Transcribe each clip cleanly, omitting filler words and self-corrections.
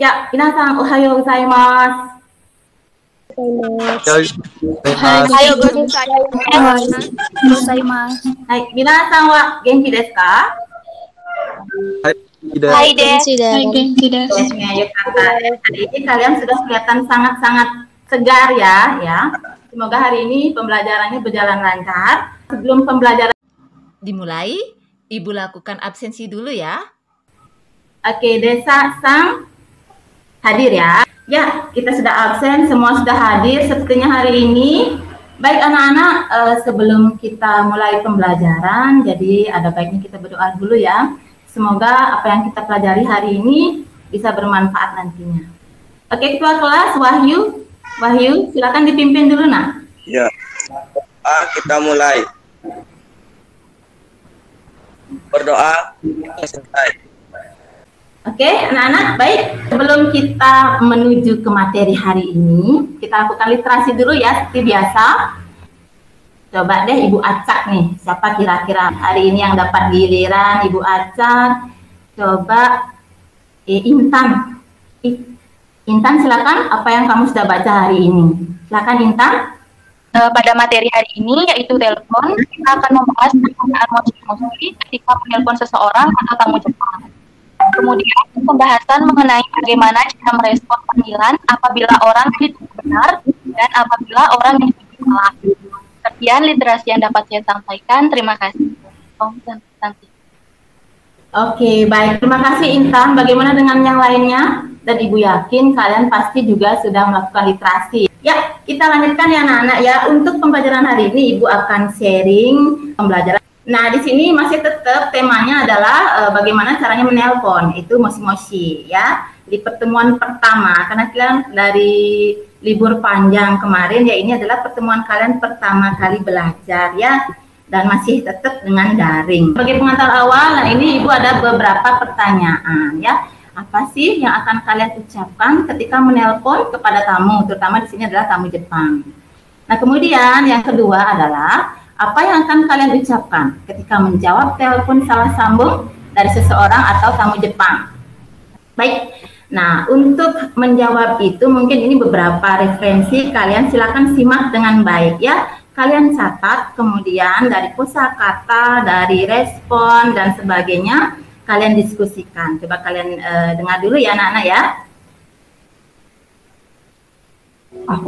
Ya, minasan ohayo gozaimasu. Ohayo gozaimasu. Hai, minasan wa genki desu ka? Hai Genki desu. Hari ini kalian sudah kelihatan sangat-sangat segar ya. Semoga hari ini pembelajarannya berjalan lancar. Sebelum pembelajaran dimulai, Ibu lakukan absensi dulu ya. Oke, Desa Sang hadir ya. Ya, kita sudah absen, semua sudah hadir sepertinya hari ini. Baik anak-anak, sebelum kita mulai pembelajaran, jadi ada baiknya kita berdoa dulu ya. Semoga apa yang kita pelajari hari ini bisa bermanfaat nantinya. Oke, Ketua Kelas Wahyu, silakan dipimpin dulu nak. Ya, kita mulai. Berdoa, selesai. Oke, anak-anak, baik. Sebelum kita menuju ke materi hari ini, kita lakukan literasi dulu ya, seperti biasa. Coba deh Ibu Acak nih, siapa kira-kira hari ini yang dapat giliran? Ibu Acak, coba Intan. Intan silakan, apa yang kamu sudah baca hari ini? Silakan Intan. Pada materi hari ini yaitu telepon, kita akan membahas penggunaan mosi-mosi ketika menelpon seseorang atau tamu Jepang. Kemudian pembahasan mengenai bagaimana cara merespon panggilan apabila orang itu benar dan apabila orang yang itu salah. Sekian literasi yang dapat saya sampaikan. Terima kasih. Oke, baik. Terima kasih Intan. Bagaimana dengan yang lainnya? Dan Ibu yakin kalian pasti juga sudah melakukan literasi. Ya, kita lanjutkan ya anak-anak ya. Untuk pembelajaran hari ini Ibu akan sharing pembelajaran. Nah, di sini masih tetap temanya adalah bagaimana caranya menelpon. Itu moshi-moshi ya. Di pertemuan pertama, karena kalian dari libur panjang kemarin ya, ini adalah pertemuan kalian pertama kali belajar ya. Dan masih tetap dengan daring. Sebagai pengantar awal, nah ini Ibu ada beberapa pertanyaan ya. Apa sih yang akan kalian ucapkan ketika menelpon kepada tamu, terutama di sini adalah tamu Jepang. Nah, kemudian yang kedua adalah apa yang akan kalian ucapkan ketika menjawab telepon salah sambung dari seseorang atau tamu Jepang. Baik. Nah, untuk menjawab itu mungkin ini beberapa referensi, kalian silakan simak dengan baik ya. Kalian catat, kemudian dari kosakata, dari respon dan sebagainya, kalian diskusikan. Coba kalian dengar dulu ya anak-anak ya. Nah,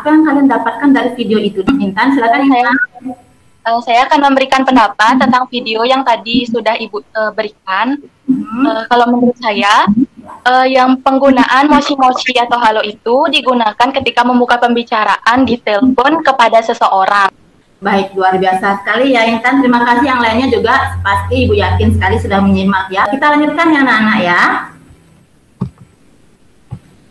apa yang kalian dapatkan dari video itu? Intan, silakan Intan. Saya akan memberikan pendapat tentang video yang tadi sudah Ibu berikan. Kalau menurut saya, yang penggunaan moshi-moshi atau halo itu digunakan ketika membuka pembicaraan di telepon kepada seseorang. Baik, luar biasa sekali ya Intan. Terima kasih, yang lainnya juga pasti Ibu yakin sekali sudah menyimak ya. Kita lanjutkan ya anak-anak ya.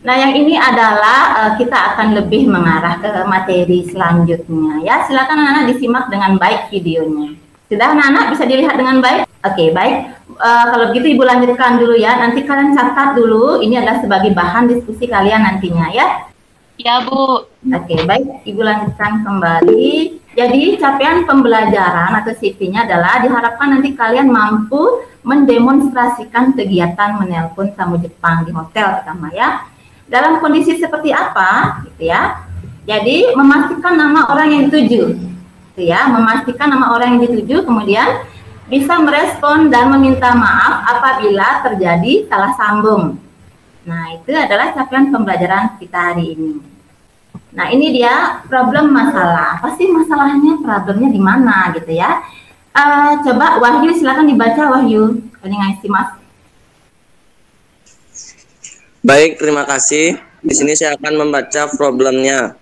Nah, yang ini adalah kita akan lebih mengarah ke materi selanjutnya ya. Silakan anak-anak disimak dengan baik videonya. Sudah anak-anak bisa dilihat dengan baik? Oke, baik. Kalau begitu Ibu lanjutkan dulu ya. Nanti kalian catat dulu. Ini adalah sebagai bahan diskusi kalian nantinya ya. Ya Bu. Oke, baik. Ibu lanjutkan kembali. Jadi capaian pembelajaran atau CV-nya adalah diharapkan nanti kalian mampu mendemonstrasikan kegiatan menelpon tamu Jepang di hotel pertama ya. Dalam kondisi seperti apa, gitu ya. Jadi memastikan nama orang yang dituju, gitu ya. Memastikan nama orang yang dituju, kemudian bisa merespon dan meminta maaf apabila terjadi salah sambung. Nah, itu adalah capaian pembelajaran kita hari ini. Nah, ini dia problem masalah. Apa sih masalahnya? Problemnya di mana, gitu ya. Coba Wahyu, silakan dibaca Wahyu. Ini ngasih Mas. Baik, terima kasih. Di sini saya akan membaca problemnya.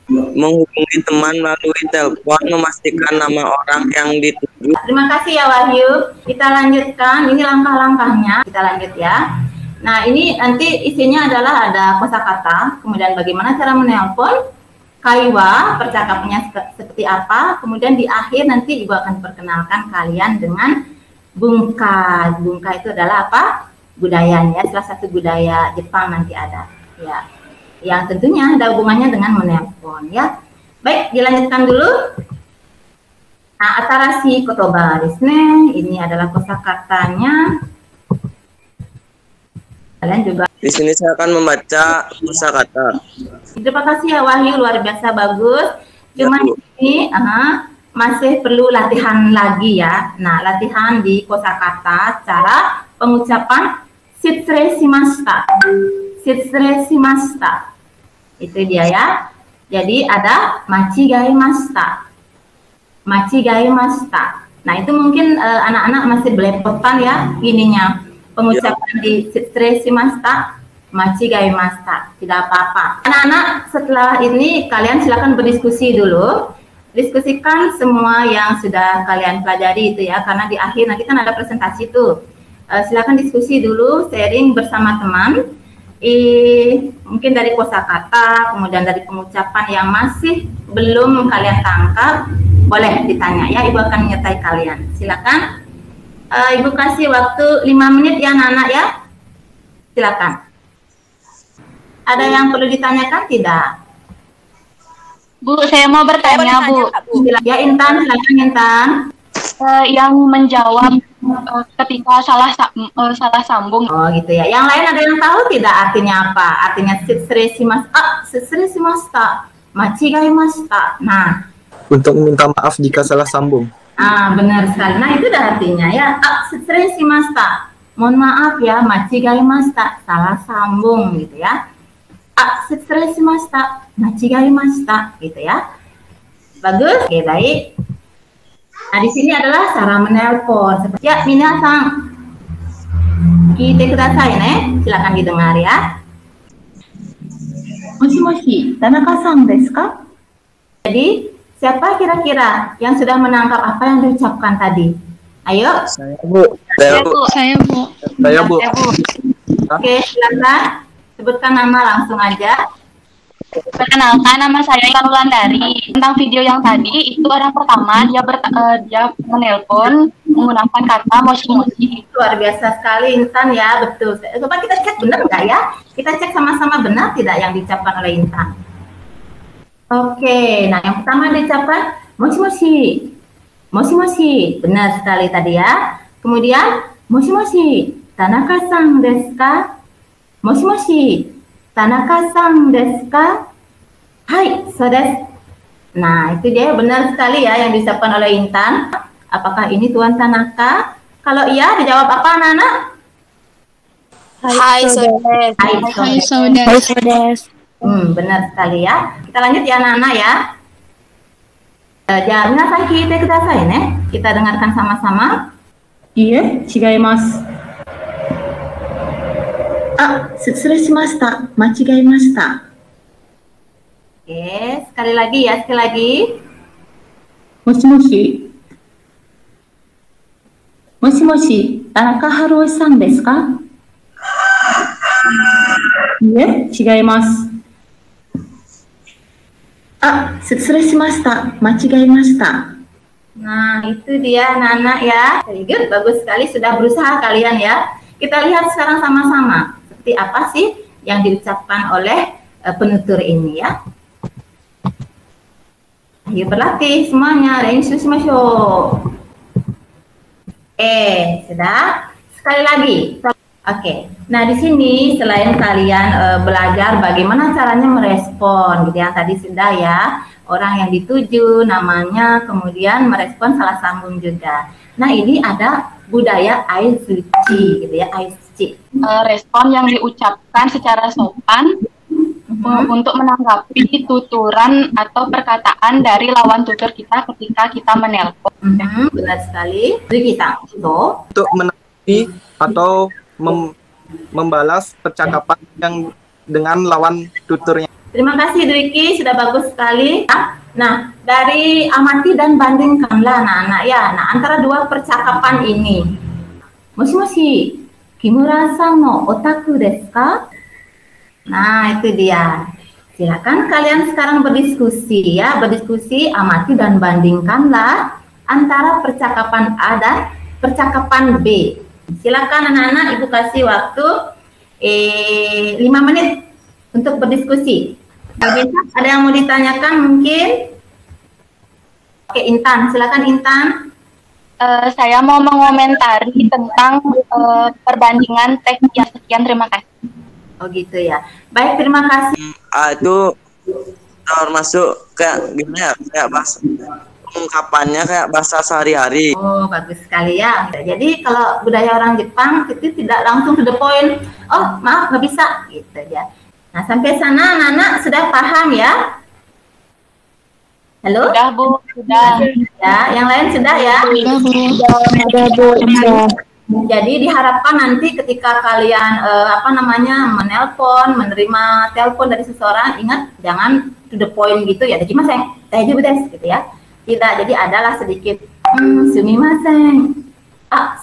Menghubungi teman melalui telepon, memastikan nama orang yang dituju. Terima kasih ya Wahyu. Kita lanjutkan, ini langkah-langkahnya. Kita lanjut ya. Nah, ini nanti isinya adalah ada kosakata, kemudian bagaimana cara menelpon, kaiwa, percakapannya seperti apa, kemudian di akhir nanti Ibu akan perkenalkan kalian dengan bunka. Bunka itu adalah apa? Budayanya, salah satu budaya Jepang nanti ada ya, yang tentunya ada hubungannya dengan menelpon ya. Baik, dilanjutkan dulu. Nah, atarashi kotoba desu ne. Ini adalah kosakatanya. Kalian juga. Di sini saya akan membaca kosakata. Terima kasih ya Wahyu, luar biasa bagus. Cuma Ya, Bu. ini masih perlu latihan lagi ya. Nah, latihan di kosakata, cara pengucapan shitsure shimashita. Shitsure shimashita. Itu dia ya. Jadi ada machigaimashita. Machigaimashita. Nah, itu mungkin anak-anak masih belepotan ya gininya. Pengucapan di shitsure shimashita, machigaimashita. Tidak apa-apa. Anak-anak, setelah ini kalian silakan berdiskusi dulu. Diskusikan semua yang sudah kalian pelajari itu ya, karena di akhir nanti kan ada presentasi tuh. Silakan diskusi dulu, sharing bersama teman. Mungkin dari kosakata, kemudian dari pengucapan yang masih belum kalian tangkap, boleh ditanya ya, Ibu akan menyertai kalian. Silakan. Ibu kasih waktu 5 menit ya anak-anak ya. Silakan. Ada yang perlu ditanyakan tidak? Bu, saya mau bertanya, Bu. Ya Intan, silakan Intan. Yang menjawab ketika salah sambung. Oh gitu ya. Yang lain ada yang tahu tidak artinya apa? Artinya shitsure shimashita, machigaimashita. Nah, Untuk meminta maaf jika salah sambung. benar sekali. Nah, itu dah artinya ya. Shitsure shimashita. Mohon maaf ya, machigaimashita, salah sambung gitu ya. Shitsure shimashita, machigaimashita gitu ya. Bagus. Oke, baik. Nah, di sini adalah cara menelpon. Ya, minasan, kite kudasai ne. Silakan didengar ya. Moshi moshi, Tanaka-san desu ka? Jadi, siapa kira-kira yang sudah menangkap apa yang diucapkan tadi? Ayo. Saya, Bu. Saya, Bu. Saya, Bu. Oke, silakan. Sebutkan nama langsung aja. Perkenalkan, nama saya Intan Wulandari. Tentang video yang tadi, itu orang pertama dia menelpon menggunakan kata moshi moshi. Luar biasa sekali Intan ya, betul. Coba kita cek benar nggak ya? Kita cek sama-sama benar tidak yang diucapkan oleh Intan. Oke, nah yang pertama diucapkan moshi moshi. Moshi moshi, benar sekali tadi ya. Kemudian moshi moshi, Tanaka-san desu ka? Moshi moshi, Tanaka-san desu ka? Hai, so desu. Nah, itu dia benar sekali ya yang diucapkan oleh Intan. Apakah ini Tuan Tanaka? Kalau iya, dijawab apa anak-anak? Hai, Sodes. Hai, Sodes. Benar sekali ya. Kita lanjut ya anak-anak ya. Ya, minasan kite kudasai ne. Kita dengarkan sama-sama. Iya, chigaimasu. Shitsure shimashita, machigaimashita. Oke, sekali lagi ya, sekali lagi. Moshi moshi. Moshi moshi, Tanaka Haruo-san desu ka? Iya, chigaimasu. Shitsure shimashita, machigaimashita. Nah, itu dia anak-anak ya. Very good, bagus sekali, sudah berusaha kalian ya. Kita lihat sekarang sama-sama seperti apa sih yang diucapkan oleh penutur ini ya. Ayo berlatih semuanya, renshu shimashou. Sudah. Sekali lagi. Oke. Nah, di sini selain kalian belajar bagaimana caranya merespon gitu ya. Tadi sudah ya, orang yang dituju namanya, kemudian merespon salah sambung juga. Nah, ini ada budaya aizuchi gitu ya, aizuchi. Respon yang diucapkan secara sopan untuk menanggapi tuturan atau perkataan dari lawan tutur kita ketika kita menelpon. Benar sekali. Jadi kita Untuk menanggapi atau membalas percakapan yang dengan lawan tuturnya. Terima kasih Dwiki, sudah bagus sekali. Nah, dari amati dan bandingkanlah anak-anak ya. Nah, antara dua percakapan ini. Moshi moshi, Kimura-san no otaku desu ka? Nah, itu dia. Silakan kalian sekarang berdiskusi ya, berdiskusi, amati dan bandingkanlah antara percakapan A dan percakapan B. Silakan anak-anak, Ibu kasih waktu 5 menit untuk berdiskusi. Ada yang mau ditanyakan mungkin? Oke, Intan, silakan Intan. Saya mau mengomentari tentang perbandingan teks yang sekian. Terima kasih. Oh gitu ya. Baik, terima kasih. Itu termasuk kayak gimana ya? Kayak bahasa ungkapannya kayak bahasa sehari-hari. Oh, bagus sekali ya. Jadi kalau budaya orang Jepang itu tidak langsung to the point. Oh, maaf nggak bisa gitu ya. Nah, sampai sana anak-anak sudah paham ya? Halo? Sudah, Bu. Sudah. Ya, yang lain sudah ya? Sudah, Bu. Jadi diharapkan nanti ketika kalian menelpon, menerima telepon dari seseorang, ingat jangan to the point gitu ya. Jadi mas saya juga gitu ya. Tidak, jadi adalah sedikit sumimasen.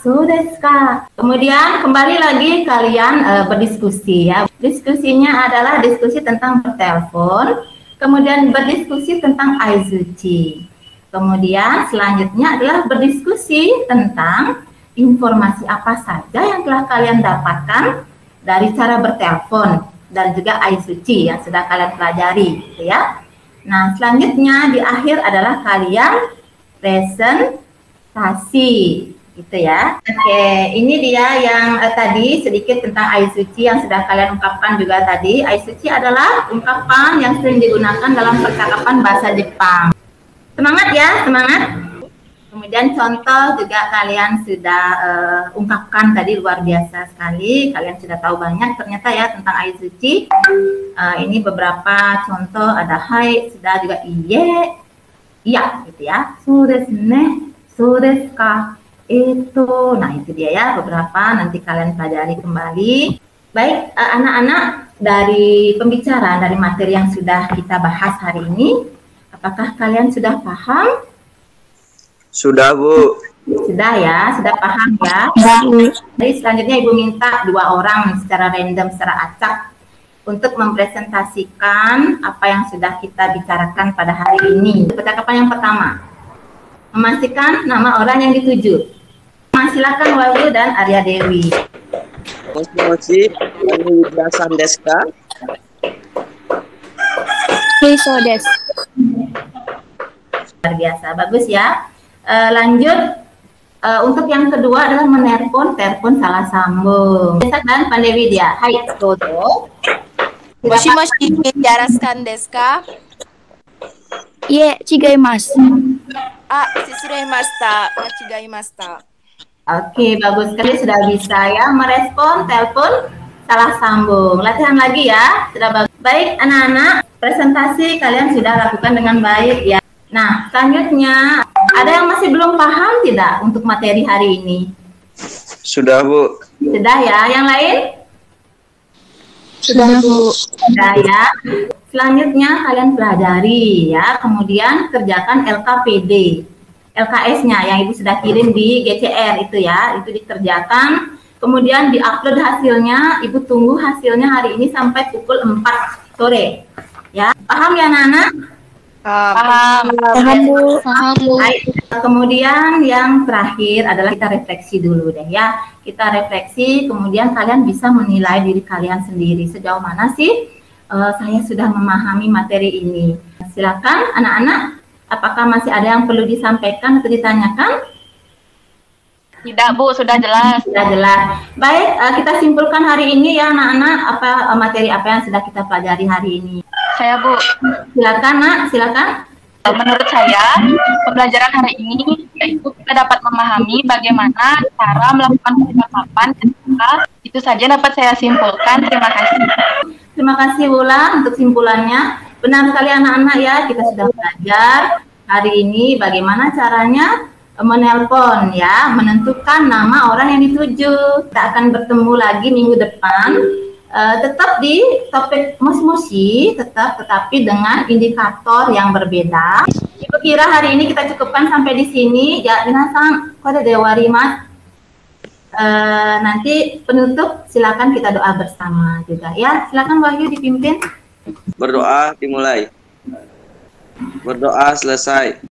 So desu ka. Kemudian kembali lagi kalian berdiskusi ya. Diskusinya adalah diskusi tentang bertelepon, kemudian berdiskusi tentang aizuchi. Kemudian selanjutnya adalah berdiskusi tentang informasi apa saja yang telah kalian dapatkan dari cara bertelepon dan juga aizuchi yang sudah kalian pelajari, gitu ya. Nah, selanjutnya di akhir adalah kalian presentasi, gitu ya. Oke, ini dia yang tadi sedikit tentang aizuchi yang sudah kalian ungkapkan juga tadi. Aizuchi adalah ungkapan yang sering digunakan dalam percakapan bahasa Jepang. Semangat ya, semangat. Kemudian contoh juga kalian sudah ungkapkan tadi, luar biasa sekali. Kalian sudah tahu banyak ternyata ya tentang aizuchi. Ini beberapa contoh, ada hai, sudah juga iye, iya gitu ya. So desu ne, so desu ka, itu. Nah itu dia ya beberapa, nanti kalian pelajari kembali. Baik anak-anak, dari pembicaraan, dari materi yang sudah kita bahas hari ini, apakah kalian sudah paham? Sudah, Bu. Sudah ya, sudah paham ya. Jadi selanjutnya Ibu minta 2 orang secara random, secara acak untuk mempresentasikan apa yang sudah kita bicarakan pada hari ini. Percakapan yang pertama, memastikan nama orang yang dituju. Silakan Wahyu dan Arya Dewi. Moshi, Widya desu ka? So desu. Luar biasa, bagus ya. Lanjut, untuk yang kedua adalah telepon salah sambung. Dan Pandai Widya, hai, Toto. Moshi moshi, yaraskan desu ka? Ie, chigaimasu. Shishiremashita, machigaimashita. Oke, bagus sekali, sudah bisa ya merespon telepon salah sambung. Latihan lagi ya, sudah bagus. Baik anak-anak, presentasi kalian sudah lakukan dengan baik ya. Nah, selanjutnya ada yang masih belum paham tidak untuk materi hari ini? Sudah, Bu. Sudah ya, yang lain? Sudah, Bu. Sudah ya. Selanjutnya kalian pelajari ya, kemudian kerjakan LKPD. LKS-nya yang Ibu sudah kirim di GCR itu ya, itu dikerjakan, kemudian diupload hasilnya. Ibu tunggu hasilnya hari ini sampai pukul 4 sore. Ya, paham ya anak-anak? Paham. Paham, Bu. Baik. Kemudian yang terakhir adalah kita refleksi dulu deh ya. Kita refleksi, kemudian kalian bisa menilai diri kalian sendiri. Sejauh mana sih saya sudah memahami materi ini. Silakan anak-anak, apakah masih ada yang perlu disampaikan atau ditanyakan? Tidak, Bu, sudah jelas. Sudah jelas. Baik, kita simpulkan hari ini ya anak-anak, materi apa yang sudah kita pelajari hari ini. Saya, Bu. Silakan, Nak, silakan. Menurut saya, pembelajaran hari ini yaitu kita dapat memahami bagaimana cara melakukan percakapan ketika itu saja dapat saya simpulkan. Terima kasih. Terima kasih Wulan untuk simpulannya. Benar sekali anak-anak ya, kita sudah belajar hari ini bagaimana caranya menelpon ya, menentukan nama orang yang dituju. Kita akan bertemu lagi minggu depan. Tetap di topik moshi-moshi, tetapi dengan indikator yang berbeda. Ibu kira hari ini kita cukupkan sampai di sini. Ya, minasan, kode dewari mas. Nanti penutup silakan kita doa bersama juga ya. Silakan Wahyu dipimpin. Berdoa dimulai. Berdoa selesai.